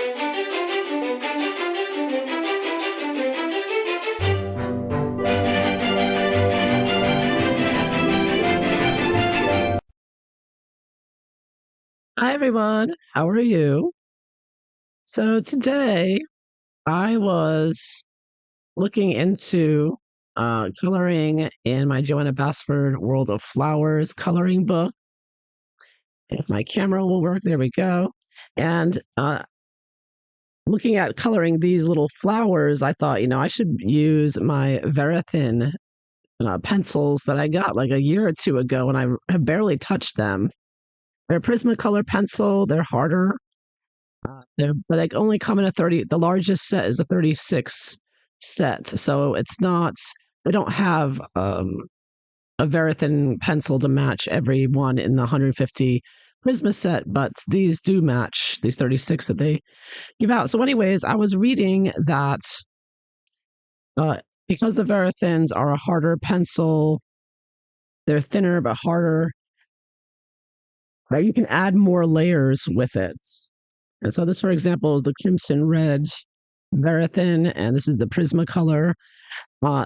Hi everyone, how are you? So today I was looking into coloring in my Joanna Basford World of Flowers coloring book. If my camera will work, there we go. And looking at coloring these little flowers, I thought, I should use my Verithin pencils that I got like a year or two ago, and I have barely touched them. They're Prismacolor pencil. They're harder. But they only come in a 30. The largest set is a 36 set, so it's not. They don't have a Verithin pencil to match every one in the 150 Prisma set, but these do match these 36 that they give out. So, anyways, I was reading that uh, because the Verithins are a harder pencil, they're thinner but harder. Right, you can add more layers with it. And so this, for example, is the crimson red Verithin, and this is the Prismacolor.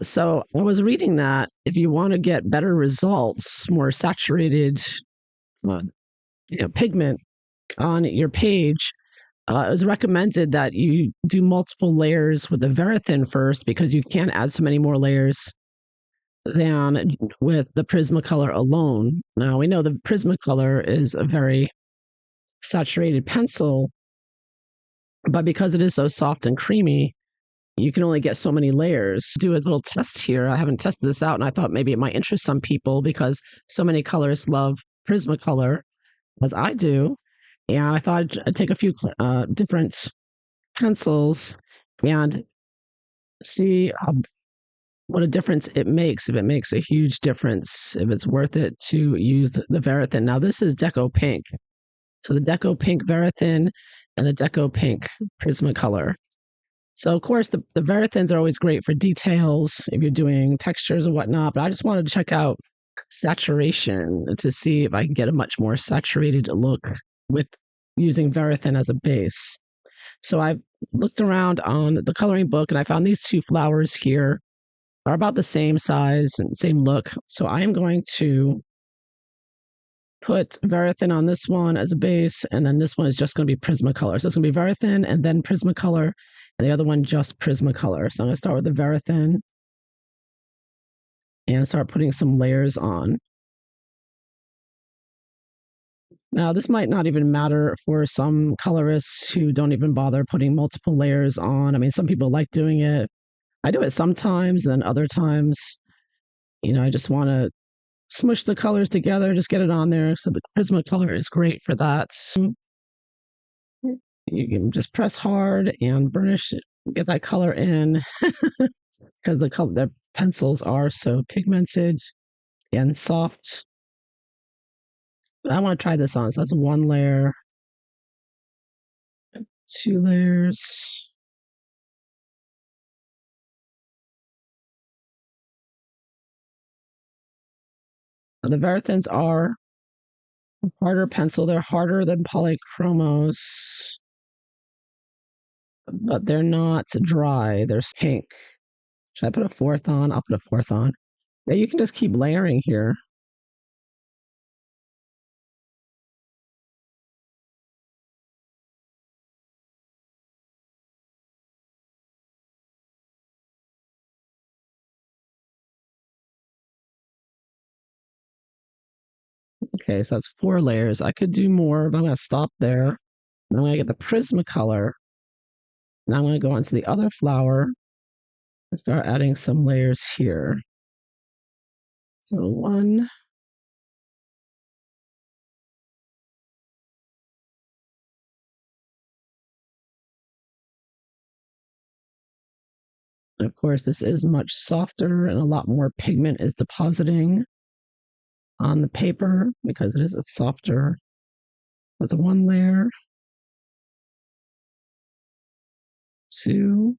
So I was reading that if you want to get better results, more saturated uh, pigment on your page, it was recommended that you do multiple layers with the Verithin first because you can't add so many more layers than with the Prismacolor alone. Now we know the Prismacolor is a very saturated pencil, but because it is so soft and creamy, you can only get so many layers. Do a little test here. I haven't tested this out, and I thought maybe it might interest some people because so many colorists love Prismacolor, as I do. And I thought I'd take a few different pencils and see what a difference it makes, if it makes a huge difference, if it's worth it to use the Verithin. Now, this is Deco Pink. So the Deco Pink Verithin and the Deco Pink Prismacolor. So, of course, the Verithins are always great for details if you're doing textures and whatnot, but I just wanted to check out saturation to see if I can get a much more saturated look with using Verithin as a base. So I looked around on the coloring book and I found these two flowers here are about the same size and same look. So I am going to put Verithin on this one as a base, and then this one is just going to be Prismacolor. So it's going to be Verithin and then Prismacolor, and the other one just Prismacolor. So I'm going to start with the Verithin and start putting some layers on. Now, this might not even matter for some colorists who don't even bother putting multiple layers on. I mean, some people like doing it. I do it sometimes, and then other times, I just want to smush the colors together, just get it on there. So the Prismacolor is great for that. You can just press hard and burnish it, get that color in because the pencils are so pigmented and soft. But I want to try this on. So that's one layer, two layers. The Verithins are a harder pencil. They're harder than polychromos, but they're not dry. They're pink. Should I put a fourth on? I'll put a fourth on. Yeah, you can just keep layering here. Okay, so that's 4 layers. I could do more, but I'm going to stop there. And I'm going to get the Prismacolor. Now I'm going to go onto the other flower and start adding some layers here. So 1, of course, this is much softer and a lot more pigment is depositing on the paper because it is a softer. That's 1 layer, 2,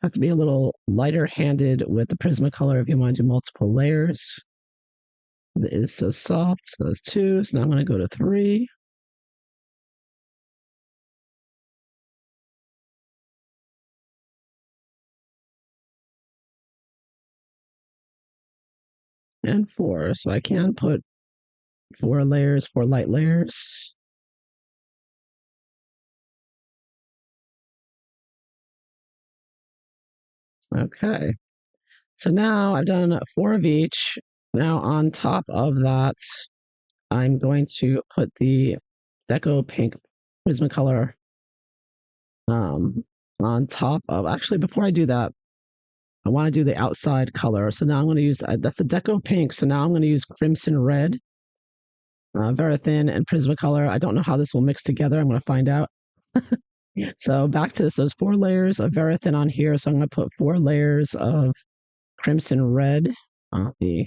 have to be a little lighter handed with the Prismacolor if you want to do multiple layers. It is so soft. So that's 2. So now I'm going to go to 3. And 4. So I can put 4 layers, 4 light layers. Okay. So now I've done 4 of each. Now on top of that, I'm going to put the Deco Pink Prismacolor on top of. Actually, before I do that, I want to do the outside color. So now I'm going to use that's the Deco Pink. So now I'm going to use Crimson Red, Verithin, and Prismacolor. I don't know how this will mix together. I'm going to find out. So back to this. There's 4 layers of Verithin on here. So I'm going to put 4 layers of Crimson Red on the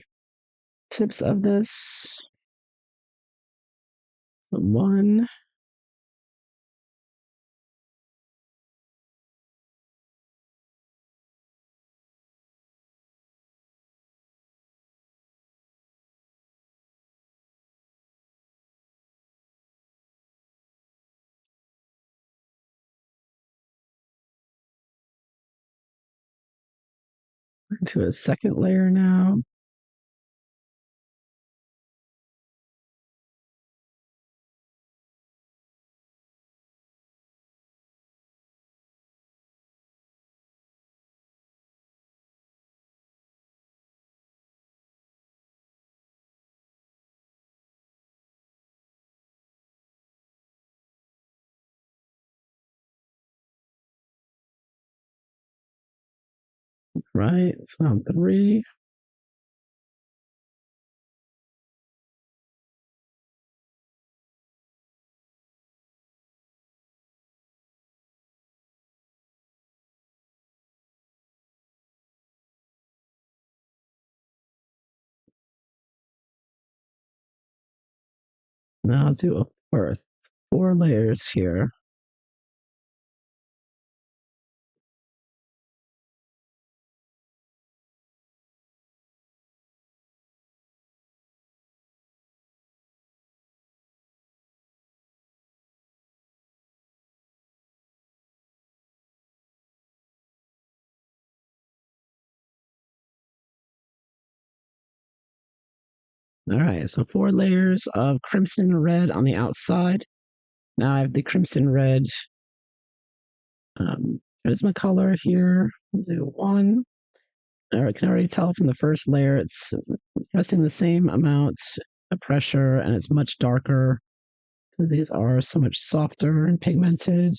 tips of this. So 1. Into a second layer now. Right. So I'm 3. Now I'll do a 4th. 4 layers here. All right, so 4 layers of Crimson Red on the outside. Now I have the Crimson Red Prismacolor here. I'll do 1. I can already tell from the first layer it's pressing the same amount of pressure and it's much darker because these are so much softer and pigmented.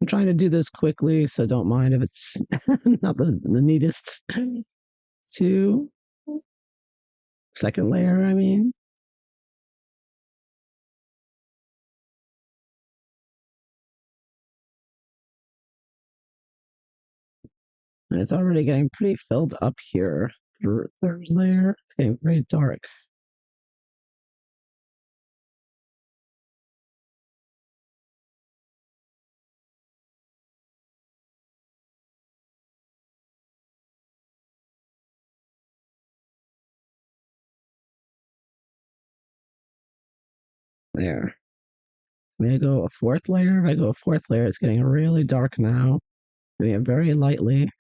I'm trying to do this quickly, so don't mind if it's not the neatest. 2. Second layer, I mean. And it's already getting pretty filled up here. Third layer, it's getting very dark. There. May I go a 4th layer? If I go a 4th layer, it's getting really dark now. Doing it very lightly.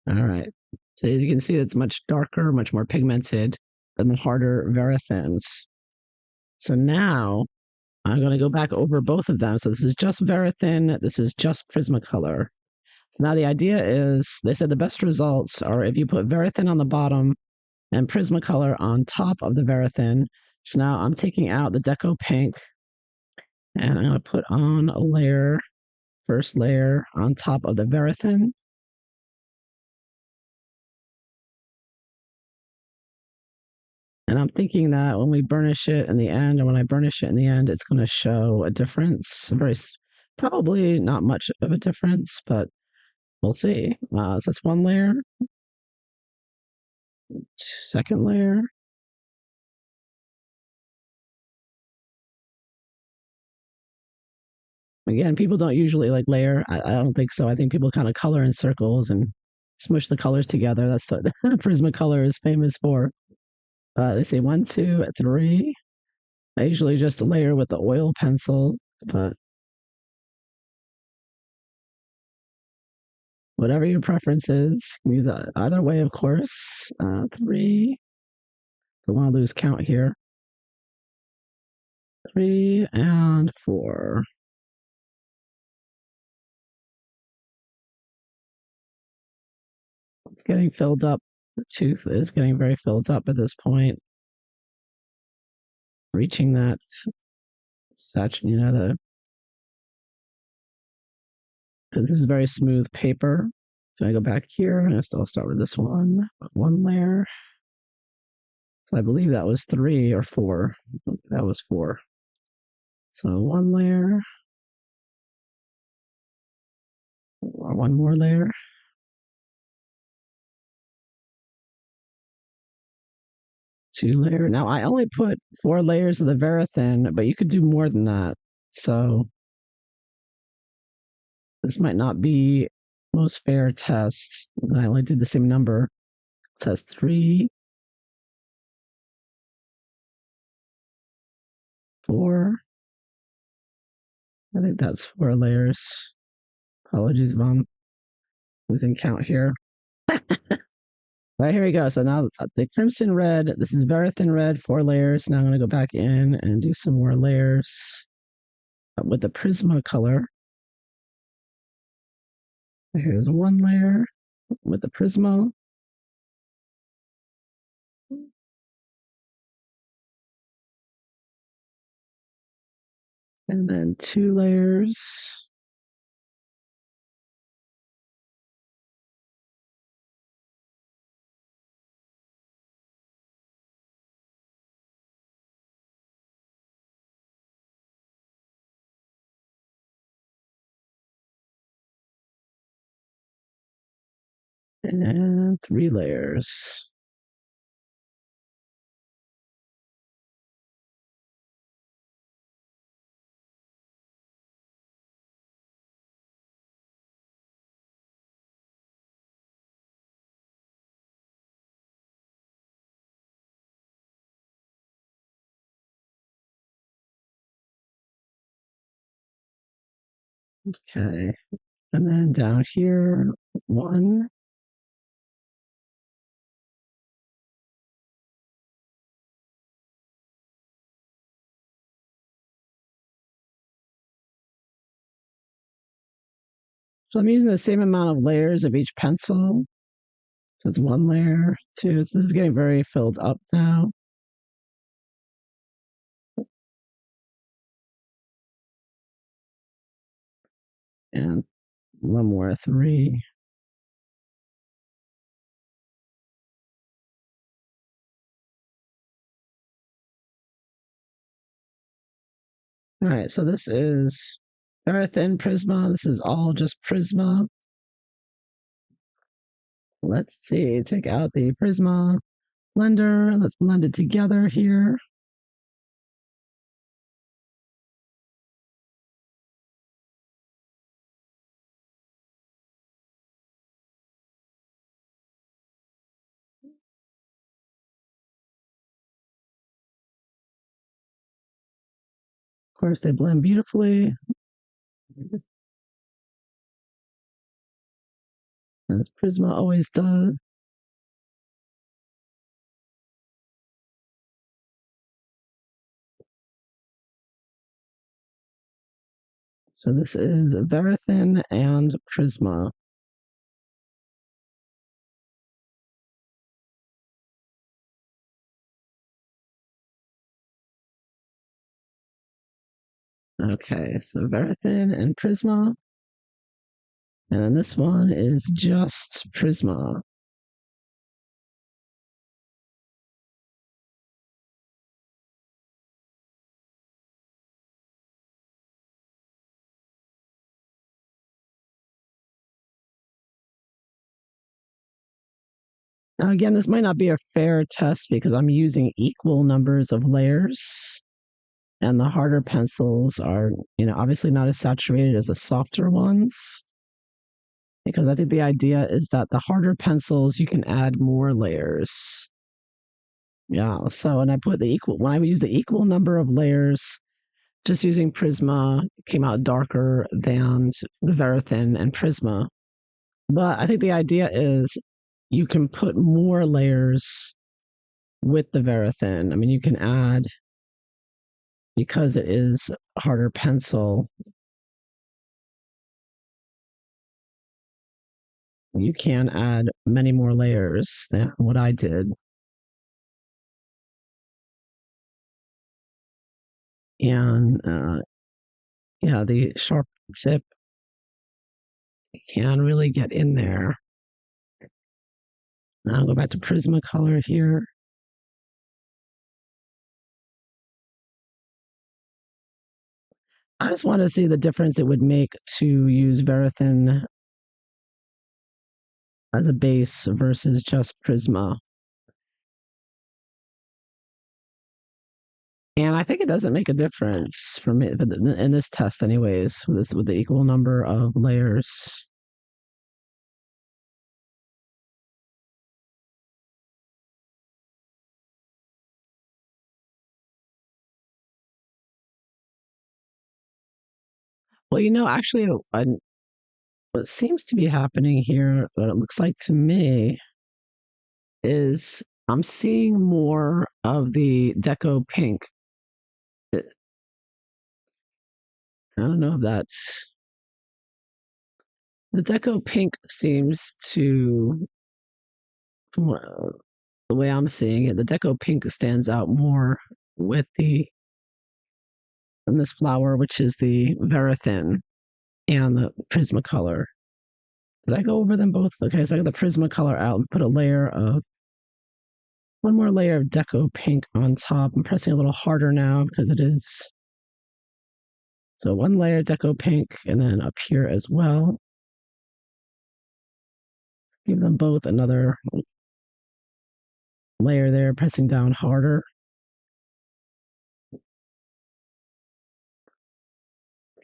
All right. So as you can see, it's much darker, much more pigmented than the harder Verithins. So now I'm going to go back over both of them. So this is just Verithin. This is just Prismacolor. So now the idea is, they said the best results are if you put Verithin on the bottom and Prismacolor on top of the Verithin. So now I'm taking out the Deco Pink and I'm going to put on a layer, first layer on top of the Verithin. And I'm thinking that when we burnish it in the end, and when I burnish it in the end, it's going to show a difference, a very Probably not much of a difference, but we'll see. So that's one layer, second layer. Again, people don't usually like layer. I don't think so. I think people kind of color in circles and smush the colors together. That's what Prismacolor is famous for. They say 1, 2, 3. I usually just layer with the oil pencil, but whatever your preference is, use either way, of course. 3. Don't want to lose count here. 3 and 4. It's getting filled up. The tooth is getting very filled up at this point. Reaching that this is very smooth paper. So I go back here and I'll start with this one layer. So I believe that was 3 or 4. That was 4. So one layer, or one more layer. 2 layer. Now I only put 4 layers of the Verithin, but you could do more than that. So this might not be most fair test. I only did the same number. It says 3, 4. I think that's 4 layers. Apologies if I'm losing count here. Right, here we go. So now the crimson red, this is Verithin red, 4 layers. Now I'm going to go back in and do some more layers with the Prismacolor. Here's 1 layer with the Prisma. And then 2 layers. And 3 layers. Okay. And then down here, 1. So I'm using the same amount of layers of each pencil. So it's 1 layer, 2. So this is getting very filled up now. And 1 more, 3. All right, so this is Verithin Prisma. This is all just Prisma. Let's see, take out the Prisma blender. Let's blend it together here. Of course, they blend beautifully. As Prisma always does. So this is Verithin and Prisma. Okay, so Verithin and Prisma. And then this one is just Prisma. Now, again, this might not be a fair test because I'm using equal numbers of layers, and the harder pencils are, obviously not as saturated as the softer ones. Because I think the idea is that the harder pencils, you can add more layers. Yeah. So, and I put when I use the equal number of layers, just using Prisma, it came out darker than the Verithin and Prisma. But I think the idea is you can put more layers with the Verithin. I mean, you can add, because it is a harder pencil, you can add many more layers than what I did. And yeah, the sharp tip can really get in there. Now I'll go back to Prismacolor here. I just want to see the difference it would make to use Verithin as a base versus just Prisma. And I think it doesn't make a difference for me in this test, anyways, with the equal number of layers. Well, actually, what seems to be happening here, what it looks like to me, is I'm seeing more of the deco pink. I don't know if that's the deco pink seems to, well, the way I'm seeing it, the deco pink stands out more with from this flower, which is the Verithin and the Prismacolor. Did I go over them both? Okay, so I got the Prismacolor out and put one more layer of deco pink on top. I'm pressing a little harder now because it is. So one layer deco pink, and then up here as well. Give them both another layer there, pressing down harder.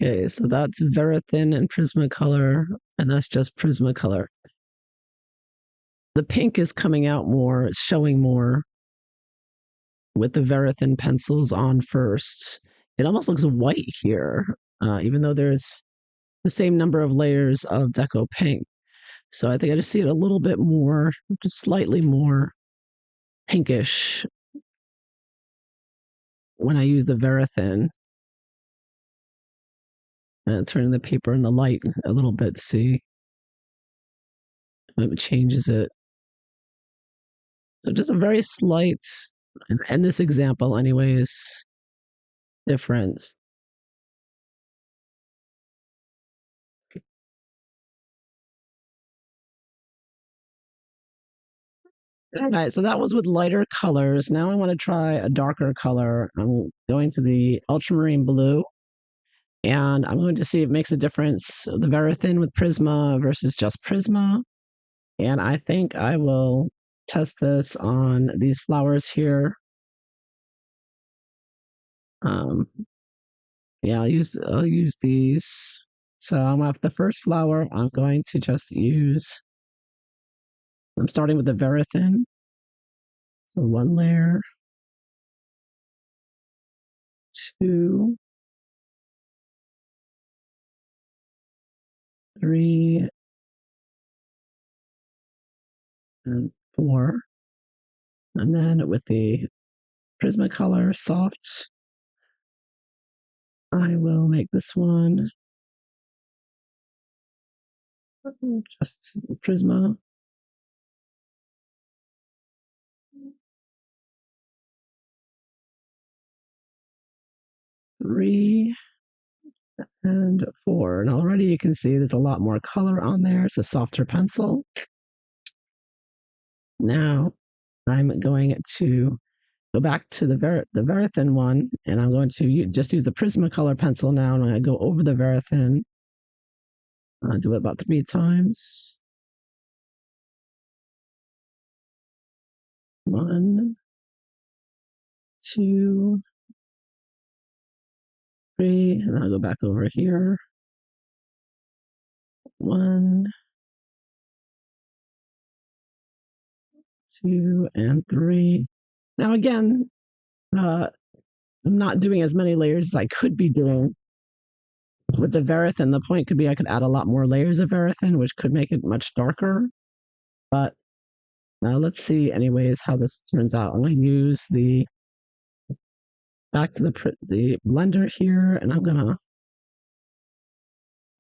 Okay, so that's Verithin and Prismacolor, and that's just Prismacolor. The pink is coming out more, it's showing more with the Verithin pencils on first. It almost looks white here, even though there's the same number of layers of deco pink. So I think I just see it a little bit more, just slightly more pinkish when I use the Verithin. And turning the paper in the light a little bit to see if it changes it. So just a very slight, in this example anyways, difference. All right, so that was with lighter colors. Now I want to try a darker color. I'm going to the ultramarine blue, and I'm going to see if it makes a difference, the Verithin with Prisma versus just Prisma. And I think I will test this on these flowers here. Yeah, I'll use these. So I'm off the first flower. I'm going to just use. I'm starting with the Verithin. So one layer, two, three, and four. And then with the Prismacolor soft, I will make this one just Prisma. Three and four. And already you can see there's a lot more color on there. It's a softer pencil. Now I'm going to go back to the Verithin one, and I'm going to just use the Prismacolor pencil now, and I'm going to go over the Verithin. I'll do it about 3 times. 1, 2, 3, and I'll go back over here. 1, 2, and 3. Now again, I'm not doing as many layers as I could be doing with the Verithin. The point could be I could add a lot more layers of Verithin, which could make it much darker. But now let's see anyways how this turns out. I'm going to use the back to the blender here, and I'm going to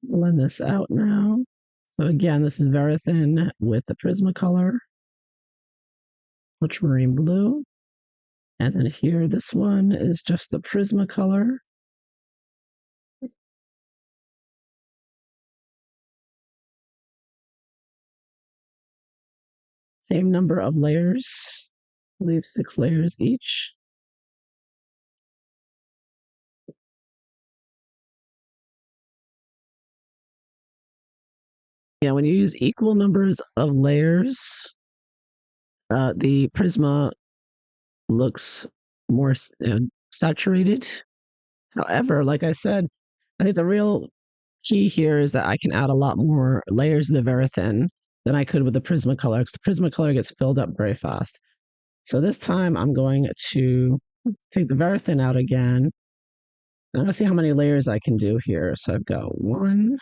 blend this out now. So again, this is Verithin with the Prismacolor, ultramarine blue. And then here, this one is just the Prismacolor. Same number of layers, I believe 6 layers each. Yeah, when you use equal numbers of layers, the Prisma looks more saturated. However, like I said, I think the real key here is that I can add a lot more layers of the Verithin than I could with the Prismacolor, because the Prismacolor gets filled up very fast. So this time I'm going to take the Verithin out again. I'm going to see how many layers I can do here. So I've got 1,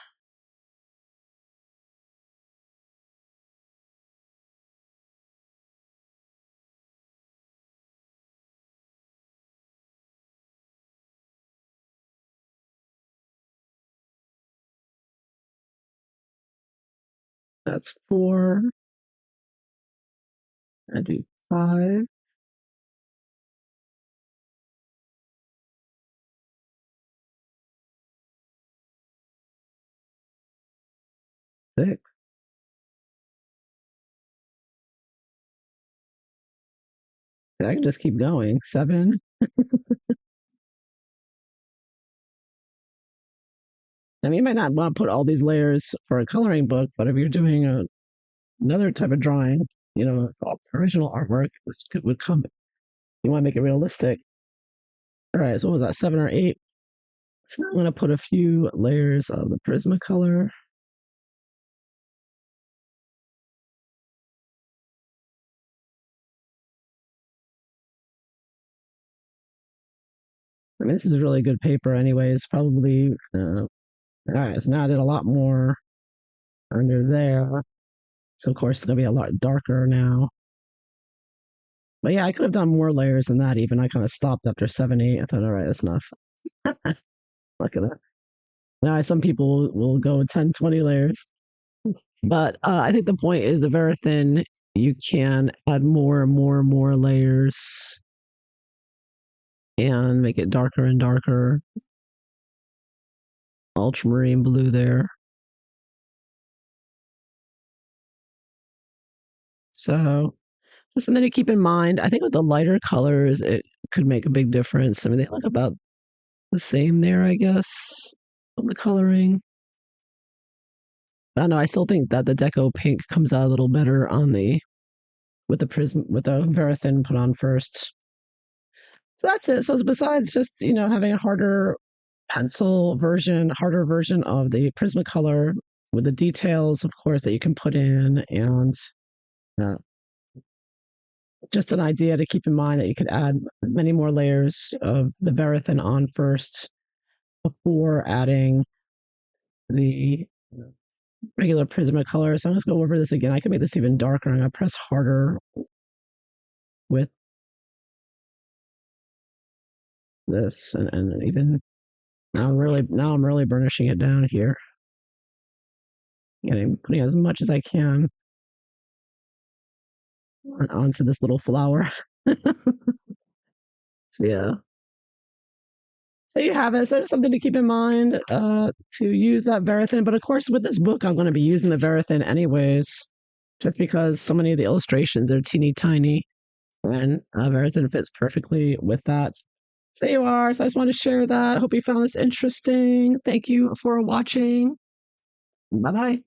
4. I do 5. 6. I can just keep going. 7. I mean, you might not want to put all these layers for a coloring book, but if you're doing another type of drawing, original artwork, would come. You want to make it realistic. All right, so what was that, 7 or 8? So I'm going to put a few layers of the Prismacolor. I mean, this is really good paper anyways, probably. All right, so now I did a lot more under there. So of course it's going to be a lot darker now. But yeah, I could have done more layers than that even. I kind of stopped after 7, 8. I thought, all right, that's enough. Look at that. Now some people will go 10, 20 layers. But I think the point is the Verithin, you can add more and more and more layers and make it darker and darker. Ultramarine blue there. So just something to keep in mind. I think with the lighter colors, it could make a big difference. I mean, they look about the same there, I guess, on the coloring. I don't know. I still think that the Deco pink comes out a little better on with the Verithin put on first. So that's it. So besides just having a harder version of the Prismacolor with the details, of course, that you can put in, and uh, just an idea to keep in mind that you could add many more layers of the Verithin on first before adding the regular Prismacolor. So I'm just going to go over this again. I can make this even darker. I'm going to press harder with this, and even now I'm really burnishing it down here. Putting as much as I can onto this little flower. So yeah. So you have it. So there's something to keep in mind to use that Verithin. But of course, with this book, I'm going to be using the Verithin anyways, just because so many of the illustrations are teeny tiny, and Verithin fits perfectly with that. So there you are. So I just want to share that. I hope you found this interesting. Thank you for watching. Bye bye.